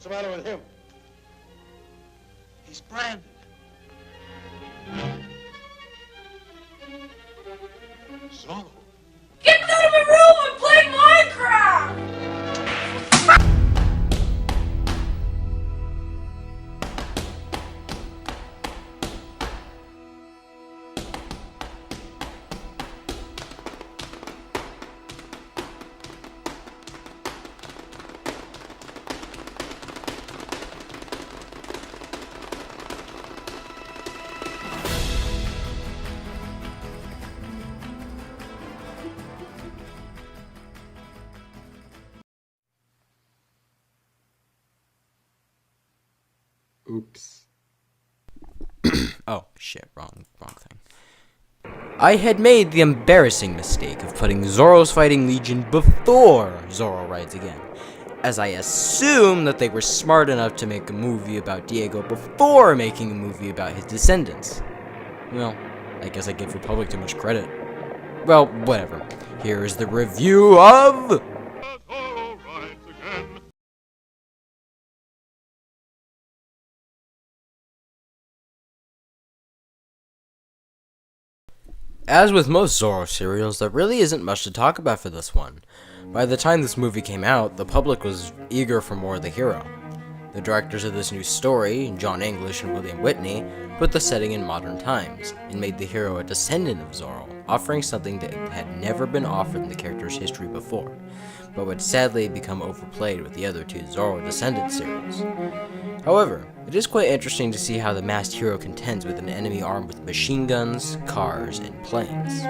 What's the matter with him? He's branded. Zorro. Get out of my room! I'm playing Minecraft! Oops. Oh, shit, wrong thing. I had made the embarrassing mistake of putting Zorro's Fighting Legion before Zorro Rides Again, as I assumed that they were smart enough to make a movie about Diego before making a movie about his descendants. Well, I guess I give Republic too much credit. Well, whatever. Here is the review of... Zorro rides again. As with most Zorro serials, there really isn't much to talk about for this one. By the time this movie came out, the public was eager for more of the hero. The directors of this new story, John English and William Whitney, put the setting in modern times, and made the hero a descendant of Zorro, offering something that had never been offered in the character's history before, but would sadly become overplayed with the other two Zorro Descendant series. However, it is quite interesting to see how the masked hero contends with an enemy armed with machine guns, cars, and planes.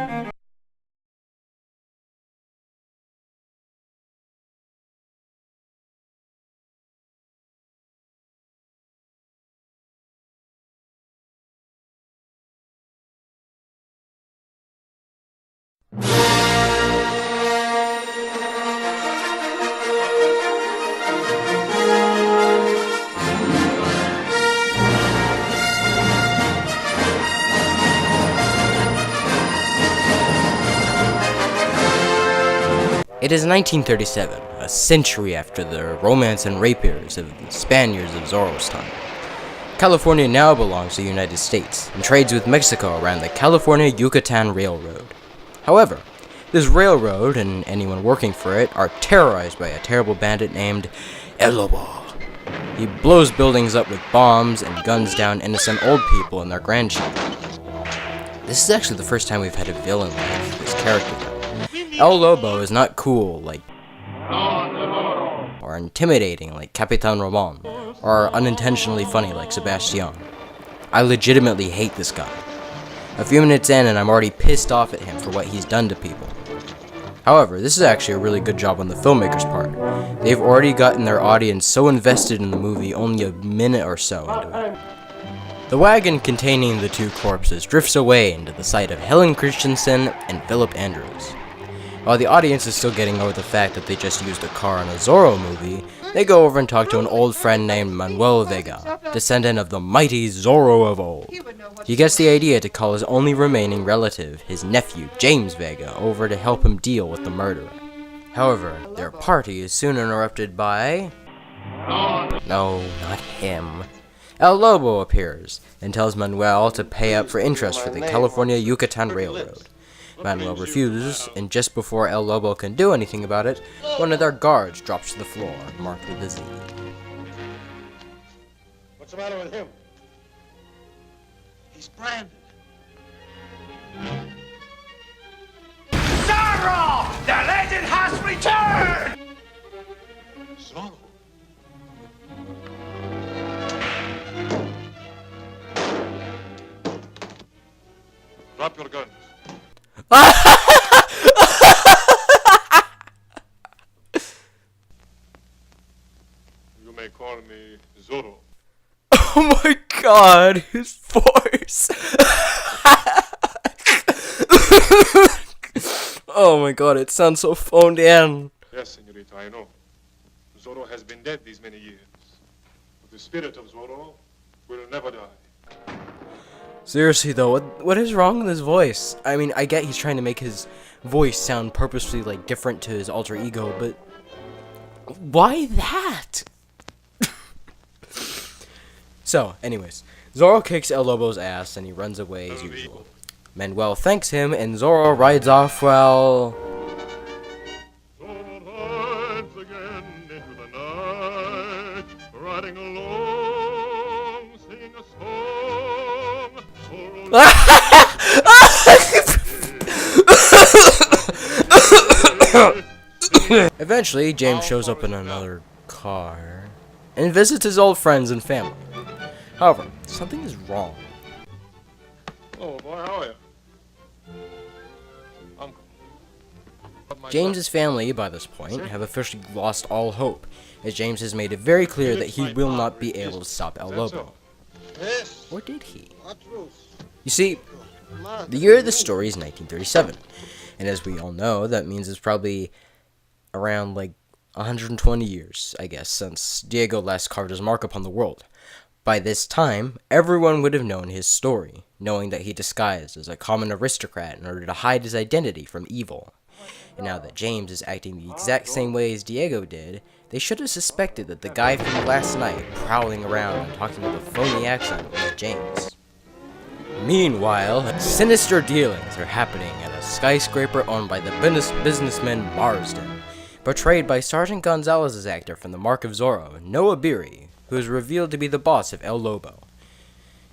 It is 1937, a century after the romance and rapiers of the Spaniards of Zorro's time. California now belongs to the United States and trades with Mexico around the California-Yucatan Railroad. However, this railroad and anyone working for it are terrorized by a terrible bandit named El Lobo. He blows buildings up with bombs and guns down innocent old people and their grandchildren. This is actually the first time we've had a villain like this character. El Lobo is not cool like or intimidating like Capitan Ramon, or unintentionally funny like Sebastian. I legitimately hate this guy. A few minutes in and I'm already pissed off at him for what he's done to people. However, this is actually a really good job on the filmmakers' part. They've already gotten their audience so invested in the movie only a minute or so into it. The wagon containing the two corpses drifts away into the sight of Helen Christensen and Philip Andrews. While the audience is still getting over the fact that they just used a car in a Zorro movie, they go over and talk to an old friend named Manuel Vega, descendant of the mighty Zorro of old. He gets the idea to call his only remaining relative, his nephew James Vega, over to help him deal with the murderer. However, their party is soon interrupted by... No, not him. El Lobo appears and tells Manuel to pay up for interest for the California-Yucatan Railroad. Manuel refuses, and just before El Lobo can do anything about it, one of their guards drops to the floor, marked with a Z. What's the matter with him? He's branded. Zorro! The legend has returned! Zorro. Drop your guns. You may call me Zorro. Oh my god, his voice! Oh my god, it sounds so phoned in. Yes, senorita, I know. Zorro has been dead these many years. But the spirit of Zorro will never die. Seriously though, what is wrong with his voice? I mean, I get he's trying to make his voice sound purposefully like different to his alter ego, but why that? So, anyways, Zorro kicks El Lobo's ass and he runs away as usual. Manuel thanks him and Zorro rides off while... Zorro rides again into the night, riding along, singing a song. Eventually, James shows up in another car and visits his old friends and family. However, something is wrong. Oh boy, how are you? Uncle. James's family, by this point, have officially lost all hope, as James has made it very clear that he will not be able to stop El Lobo. Or did he? You see, the year of the story is 1937, and as we all know, that means it's probably around like 120 years, I guess, since Diego last carved his mark upon the world. By this time, everyone would have known his story, knowing that he disguised as a common aristocrat in order to hide his identity from evil. And now that James is acting the exact same way as Diego did, they should have suspected that the guy from last night prowling around and talking with a phony accent was James. Meanwhile, sinister dealings are happening at a skyscraper owned by the businessman Marsden, portrayed by Sergeant Gonzalez's actor from The Mark of Zorro, Noah Beery, who is revealed to be the boss of El Lobo.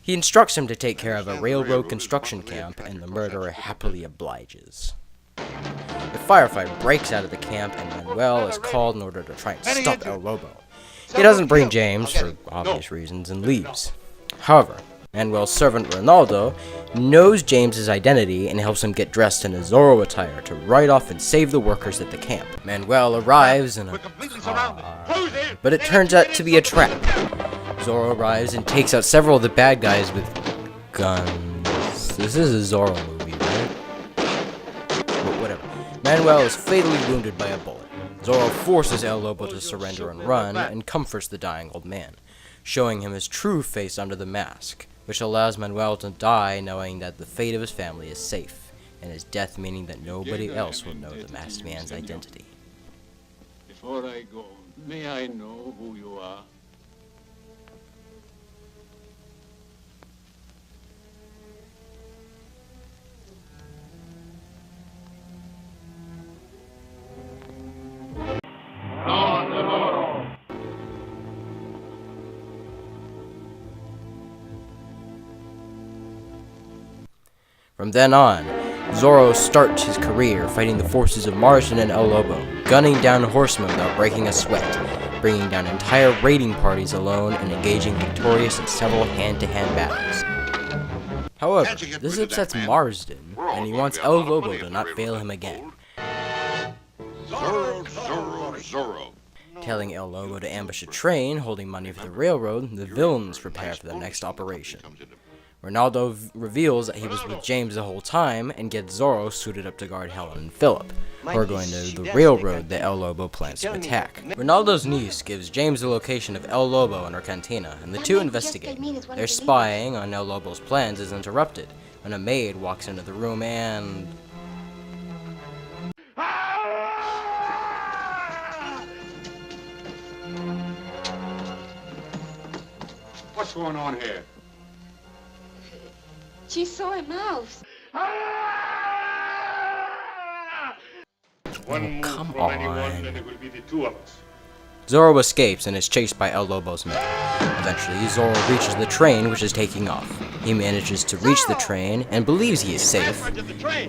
He instructs him to take care of a railroad construction camp, and the murderer happily obliges. A firefight breaks out of the camp, and Manuel is called in order to try and stop El Lobo. He doesn't bring James, for obvious reasons, and leaves. However, Manuel's servant Ronaldo knows James's identity and helps him get dressed in a Zorro attire to ride off and save the workers at the camp. Manuel arrives in a car, but it turns out to be a trap. Zorro arrives and takes out several of the bad guys with guns. This is a Zorro movie, right? But whatever. Manuel is fatally wounded by a bullet. Zorro forces El Lobo to surrender and run, and comforts the dying old man, showing him his true face under the mask, which allows Manuel to die knowing that the fate of his family is safe, and his death meaning that nobody else will know the masked man's identity. Before I go, may I know who you are? From then on, Zorro starts his career fighting the forces of Marsden and El Lobo, gunning down horsemen without breaking a sweat, bringing down entire raiding parties alone, and engaging victorious in several hand-to-hand battles. However, this upsets Marsden, and he wants El Lobo to not fail him again, Zorro. telling El Lobo to ambush a train holding money for the railroad. The villains prepare for the next operation. Ronaldo reveals that he was with James the whole time and gets Zorro suited up to guard Helen and Philip, who are going to the railroad that El Lobo plans to attack. Ronaldo's niece gives James the location of El Lobo in her cantina, and the two investigate. Their spying on El Lobo's plans is interrupted when a maid walks into the room and... What's going on here? She saw a mouse. One move come from anyone, on. and it will be the two of us. Zorro escapes and is chased by El Lobo's men. Eventually, Zorro reaches the train, which is taking off. He manages to reach the train and believes he is safe.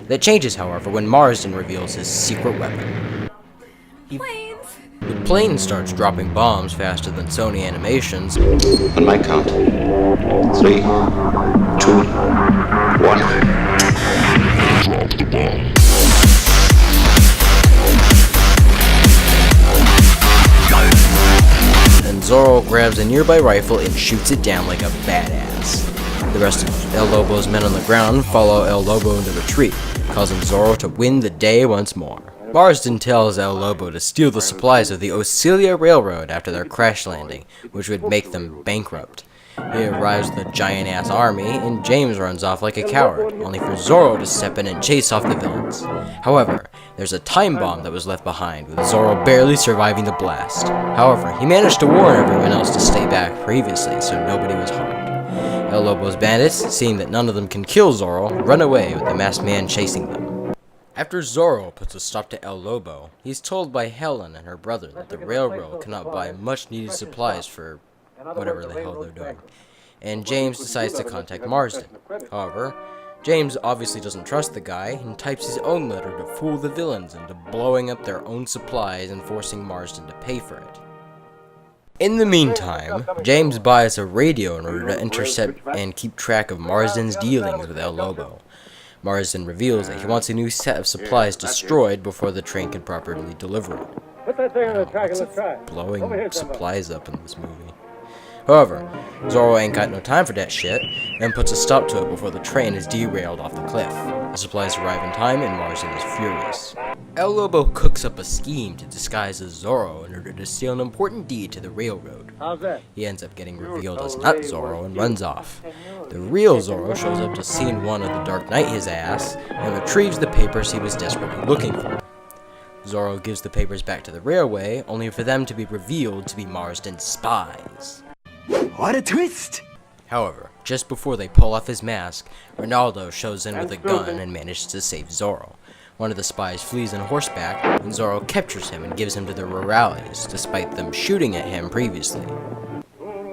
That changes, however, when Marsden reveals his secret weapon. The plane starts dropping bombs faster than Sony animations. On my count. 3, 2, 1. And Zorro grabs a nearby rifle and shoots it down like a badass. The rest of El Lobo's men on the ground follow El Lobo into retreat, causing Zorro to win the day once more. Marsden tells El Lobo to steal the supplies of the Osilia Railroad after their crash landing, which would make them bankrupt. He arrives with a giant-ass army, and James runs off like a coward, only for Zorro to step in and chase off the villains. However, there's a time bomb that was left behind, with Zorro barely surviving the blast. However, he managed to warn everyone else to stay back previously, so nobody was harmed. El Lobo's bandits, seeing that none of them can kill Zorro, run away with the masked man chasing them. After Zorro puts a stop to El Lobo, he's told by Helen and her brother that the railroad cannot buy much-needed supplies for whatever the hell they're doing, and James decides to contact Marsden. However, James obviously doesn't trust the guy and types his own letter to fool the villains into blowing up their own supplies and forcing Marsden to pay for it. In the meantime, James buys a radio in order to intercept and keep track of Marsden's dealings with El Lobo. Marsden reveals that he wants a new set of supplies destroyed before the train can properly deliver it. Put that thing on the track and let's try it. Blowing supplies up in this movie. However, Zorro ain't got no time for that shit, and puts a stop to it before the train is derailed off the cliff. The supplies arrive in time, and Marsden is furious. El Lobo cooks up a scheme to disguise as Zorro in order to steal an important deed to the railroad. How's that? He ends up getting revealed as not Zorro and runs off. The real Zorro shows up to scene 1 of the Dark Knight his ass, and retrieves the papers he was desperately looking for. Zorro gives the papers back to the railway, only for them to be revealed to be Marsden's spies. What a twist! However, just before they pull off his mask, Ronaldo shows in with a gun and manages to save Zorro. One of the spies flees on horseback, and Zorro captures him and gives him to the rurales, despite them shooting at him previously.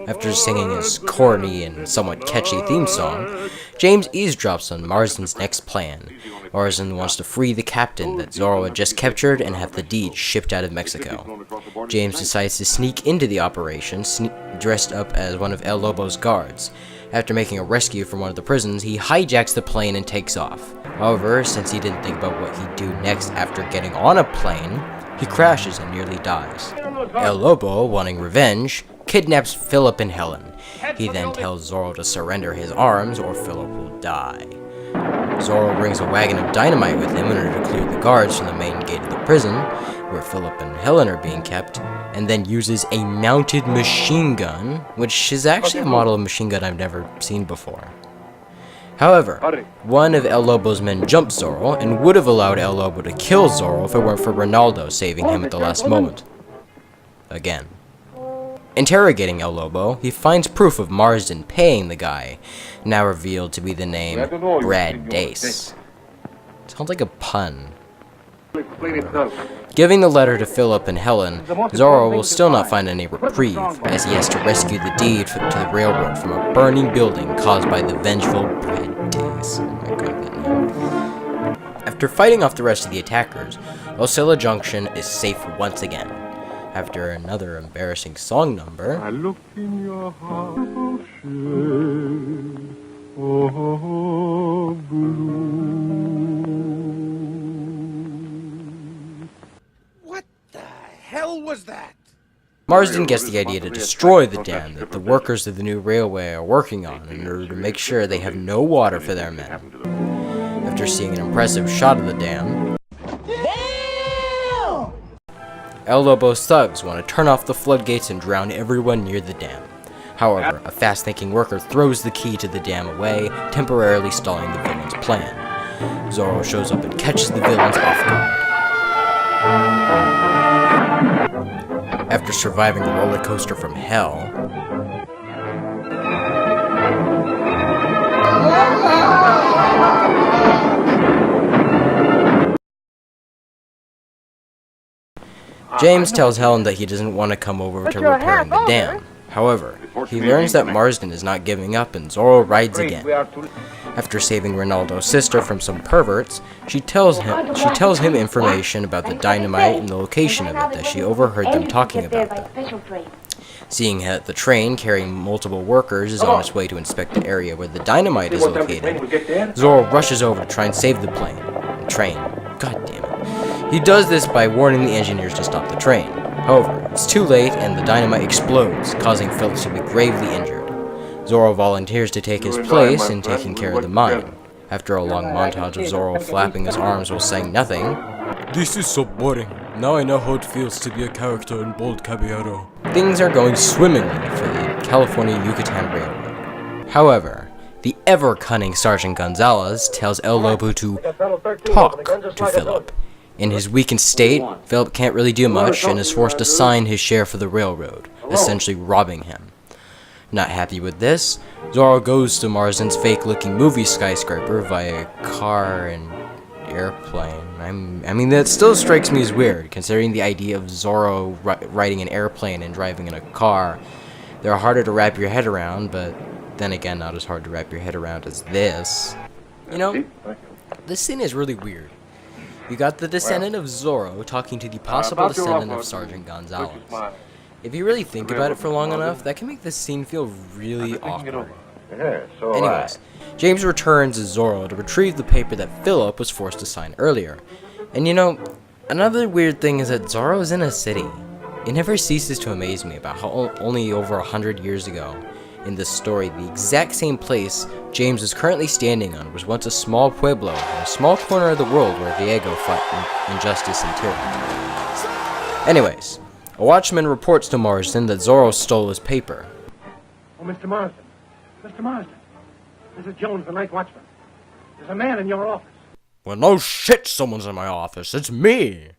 After singing his corny and somewhat catchy theme song, James eavesdrops on Marsden's next plan. Marsden wants to free the captain that Zorro had just captured and have the deed shipped out of Mexico. James decides to sneak into the operation, dressed up as one of El Lobo's guards. After making a rescue from one of the prisons, he hijacks the plane and takes off. However, since he didn't think about what he'd do next after getting on a plane, he crashes and nearly dies. El Lobo, wanting revenge, kidnaps Philip and Helen. He then tells Zorro to surrender his arms or Philip will die. Zorro brings a wagon of dynamite with him in order to clear the guards from the main gate of the prison, where Philip and Helen are being kept, and then uses a mounted machine gun, which is actually a model of machine gun I've never seen before. However, one of El Lobo's men jumps Zorro and would have allowed El Lobo to kill Zorro if it weren't for Ronaldo saving him at the last moment. Again. Interrogating El Lobo, he finds proof of Marsden paying the guy, now revealed to be the name Brad Dace. Sounds like a pun. Giving the letter to Philip and Helen, Zorro will still not find any reprieve, as he has to rescue the deed to the railroad from a burning building caused by the vengeful Brad Dace. Oh my god, that name. After fighting off the rest of the attackers, Osceola Junction is safe once again. After another embarrassing song number, I look in your heart, oh, blue. What the hell was that? Marsden gets the idea to destroy the dam that the workers of the new railway are working on in order to make sure they have no water for their men. After seeing an impressive shot of the dam, El Lobo's thugs want to turn off the floodgates and drown everyone near the dam. However, a fast-thinking worker throws the key to the dam away, temporarily stalling the villain's plan. Zorro shows up and catches the villains off guard. After surviving a roller coaster from hell, James tells Helen that he doesn't want to come over to repairing the dam. However, he learns that Marsden is not giving up and Zorro rides again. After saving Ronaldo's sister from some perverts, she tells him information about the dynamite and the location of it, that she overheard them talking about them. Seeing that the train carrying multiple workers is on its way to inspect the area where the dynamite is located, Zorro rushes over to try and save the train. God damn it. He does this by warning the engineers to stop the train. However, it's too late and the dynamite explodes, causing Philip to be gravely injured. Zorro volunteers to take his place in taking care of the mine. After a long montage of Zorro flapping his arms while saying nothing, "This is so boring. Now I know how it feels to be a character in Bold Caballero." Things are going swimmingly for the California-Yucatan Railroad. However, the ever-cunning Sergeant Gonzalez tells El Lobo to talk to Philip. In his weakened state, Philip can't really do much and is forced to sign his share for the railroad, essentially robbing him. Not happy with this, Zorro goes to Marsden's fake-looking movie skyscraper via car and airplane. I mean, that still strikes me as weird, considering the idea of Zorro riding an airplane and driving in a car. They're harder to wrap your head around, but then again, not as hard to wrap your head around as this. You know, this scene is really weird. You got the descendant of Zorro talking to the possible descendant of Sergeant Gonzalez. If you really think about it for long enough, that can make this scene feel really awkward. Anyways, James returns as Zorro to retrieve the paper that Philip was forced to sign earlier. And you know, another weird thing is that Zorro is in a city. It never ceases to amaze me about how only over 100 years ago, in this story, the exact same place James is currently standing on was once a small pueblo in a small corner of the world where Diego fought injustice and tyranny. Anyways, a watchman reports to Marsden that Zorro stole his paper. Oh, Mr. Marsden. Mr. Marsden. This is Jones, the night watchman. There's a man in your office. Well, no shit someone's in my office. It's me.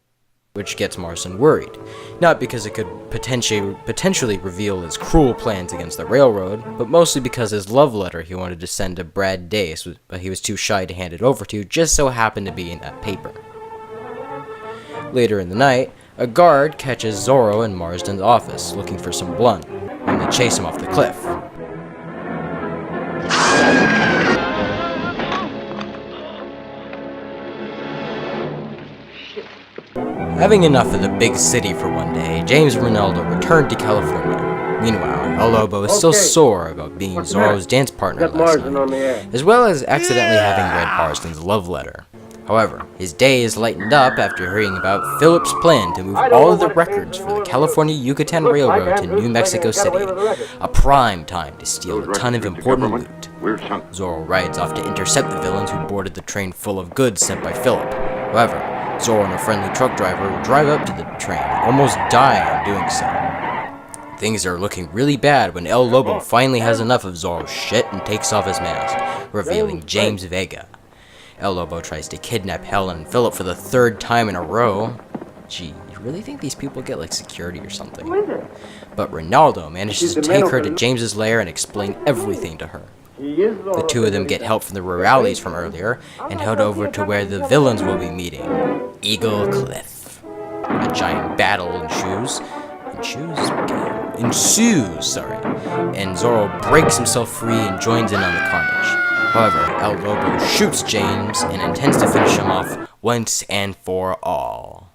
Which gets Marsden worried. Not because it could potentially reveal his cruel plans against the railroad, but mostly because his love letter he wanted to send to Brad Dace, but he was too shy to hand it over to, just so happened to be in that paper. Later in the night, a guard catches Zorro in Marsden's office, looking for some blunt, and they chase him off the cliff. Having enough of the big city for one day, James Ronaldo returned to California. Meanwhile, El Lobo is still sore about being Zorro's dance partner last night, as well as accidentally having read Marsden's love letter. However, his day is lightened up after hearing about Philip's plan to move all of the records for the California-Yucatan Railroad to New Mexico City, a prime time to steal a ton of important loot. Zorro rides off to intercept the villains who boarded the train full of goods sent by Philip. However, Zorro and a friendly truck driver drive up to the train, almost die in doing so. Things are looking really bad when El Lobo finally has enough of Zorro's shit and takes off his mask, revealing James Vega. El Lobo tries to kidnap Helen and Philip for the third time in a row. Gee, you really think these people get like security or something? But Ronaldo manages to take her to James's lair and explain everything to her. The two of them get help from the rurales from earlier and head over to where the villains will be meeting, Eagle Cliff. A giant battle ensues, and Zorro breaks himself free and joins in on the carnage. However, El Lobo shoots James and intends to finish him off once and for all.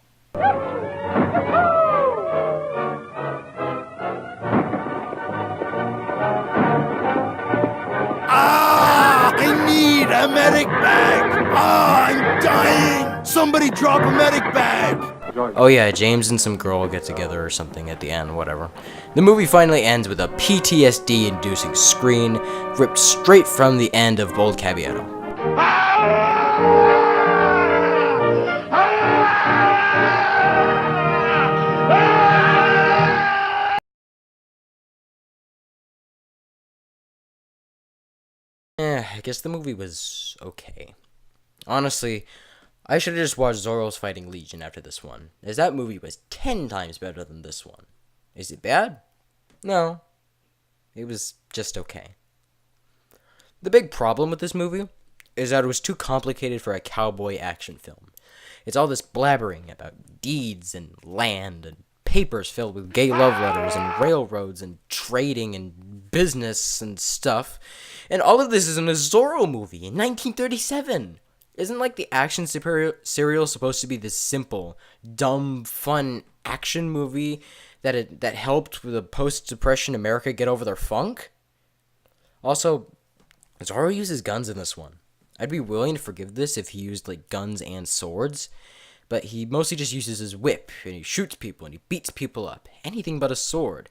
I need a medic bag! I'm dying! Somebody drop a medic bag! Oh yeah, James and some girl get together or something at the end, whatever. The movie finally ends with a PTSD-inducing scream ripped straight from the end of Bold Caballero. I guess the movie was okay. Honestly, I should have just watched Zorro's Fighting Legion after this one, as that movie was 10 times better than this one. Is it bad? No. It was just okay. The big problem with this movie is that it was too complicated for a cowboy action film. It's all this blabbering about deeds and land and papers filled with gay love letters and railroads and trading and business and stuff. And all of this is in a Zorro movie in 1937. Isn't like the action serial supposed to be this simple, dumb, fun action movie that helped with the post-depression America get over their funk? Also, Zorro uses guns in this one. I'd be willing to forgive this if he used like guns and swords, but he mostly just uses his whip, and he shoots people, and he beats people up. Anything but a sword.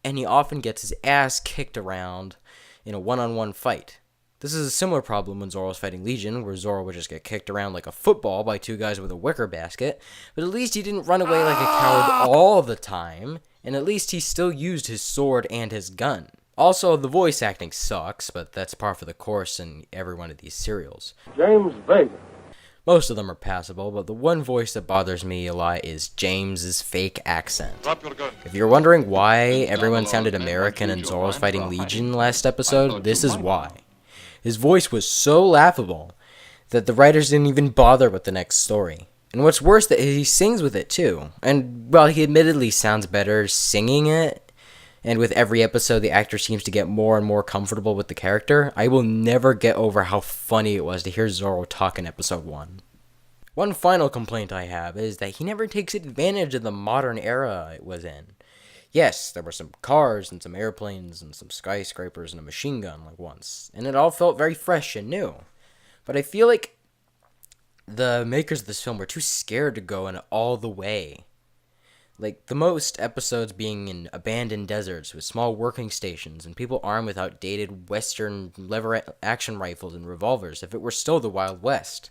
And he often gets his ass kicked around in a one-on-one fight. This is a similar problem when Zorro's Fighting Legion, where Zorro would just get kicked around like a football by two guys with a wicker basket, but at least he didn't run away like a coward all the time, and at least he still used his sword and his gun. Also, the voice acting sucks, but that's par for the course in every one of these serials. James Vega. Most of them are passable, but the one voice that bothers me a lot is James's fake accent. Drop your gun. If you're wondering why everyone sounded American in Zorro's Fighting Legion last episode, this is why. His voice was so laughable that the writers didn't even bother with the next story. And what's worse, that he sings with it too. And while he admittedly sounds better singing it, and with every episode the actor seems to get more and more comfortable with the character, I will never get over how funny it was to hear Zorro talk in episode 1. One final complaint I have is that he never takes advantage of the modern era it was in. Yes, there were some cars and some airplanes and some skyscrapers and a machine gun like once, and it all felt very fresh and new. But I feel like the makers of this film were too scared to go in all the way. Like, the most episodes being in abandoned deserts with small working stations and people armed with outdated Western lever-action rifles and revolvers if it were still the Wild West.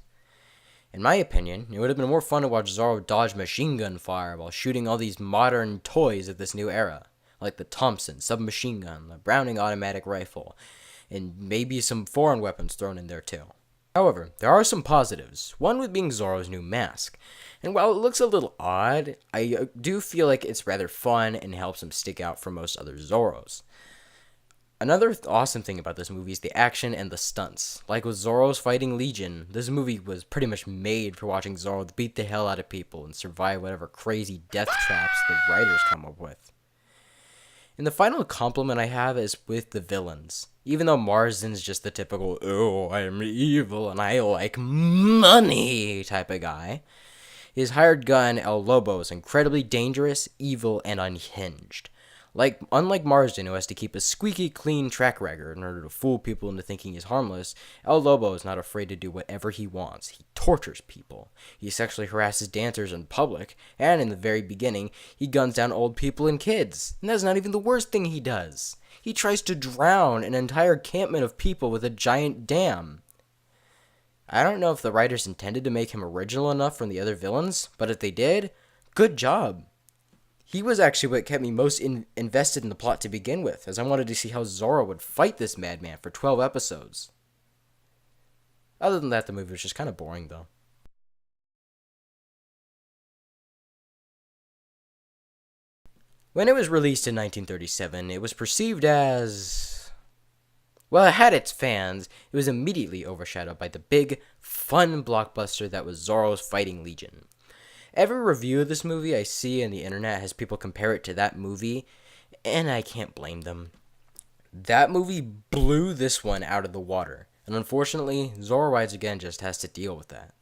In my opinion, it would have been more fun to watch Zorro dodge machine gun fire while shooting all these modern toys of this new era, like the Thompson submachine gun, the Browning automatic rifle, and maybe some foreign weapons thrown in there too. However, there are some positives, one with being Zorro's new mask. And while it looks a little odd, I do feel like it's rather fun and helps him stick out from most other Zorros. Another awesome thing about this movie is the action and the stunts. Like with Zorro's Fighting Legion, this movie was pretty much made for watching Zorro beat the hell out of people and survive whatever crazy death traps the writers come up with. And the final compliment I have is with the villains. Even though Marsden's just the typical, oh, I'm evil and I like money type of guy, his hired gun, El Lobo, is incredibly dangerous, evil, and unhinged. Unlike Marsden, who has to keep a squeaky clean track record in order to fool people into thinking he's harmless, El Lobo is not afraid to do whatever he wants. He tortures people. He sexually harasses dancers in public, and in the very beginning, he guns down old people and kids. And that's not even the worst thing he does. He tries to drown an entire encampment of people with a giant dam. I don't know if the writers intended to make him original enough from the other villains, but if they did, good job. He was actually what kept me most invested in the plot to begin with, as I wanted to see how Zorro would fight this madman for 12 episodes. Other than that, the movie was just kind of boring, though. When it was released in 1937, it was perceived as... well, it had its fans. It was immediately overshadowed by the big, fun blockbuster that was Zorro's Fighting Legion. Every review of this movie I see on the internet has people compare it to that movie, and I can't blame them. That movie blew this one out of the water, and unfortunately, Zorro Rides Again just has to deal with that.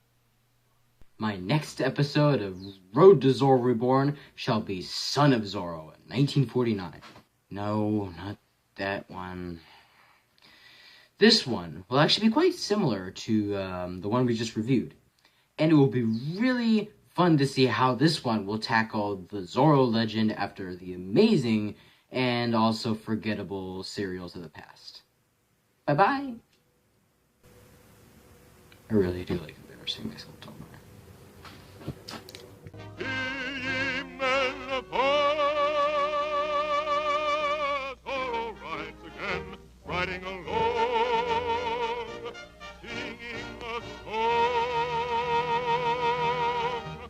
My next episode of Road to Zorro Reborn shall be Son of Zorro in 1949. No, not that one. This one will actually be quite similar to the one we just reviewed, and it will be really fun to see how this one will tackle the Zorro legend after the amazing and also forgettable serials of the past. Bye-bye. I really do like embarrassing myself, don't I? Zorro rides again, riding along, singing a song.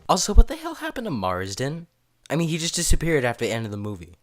Also, what the hell happened to Marsden? I mean, he just disappeared after the end of the movie.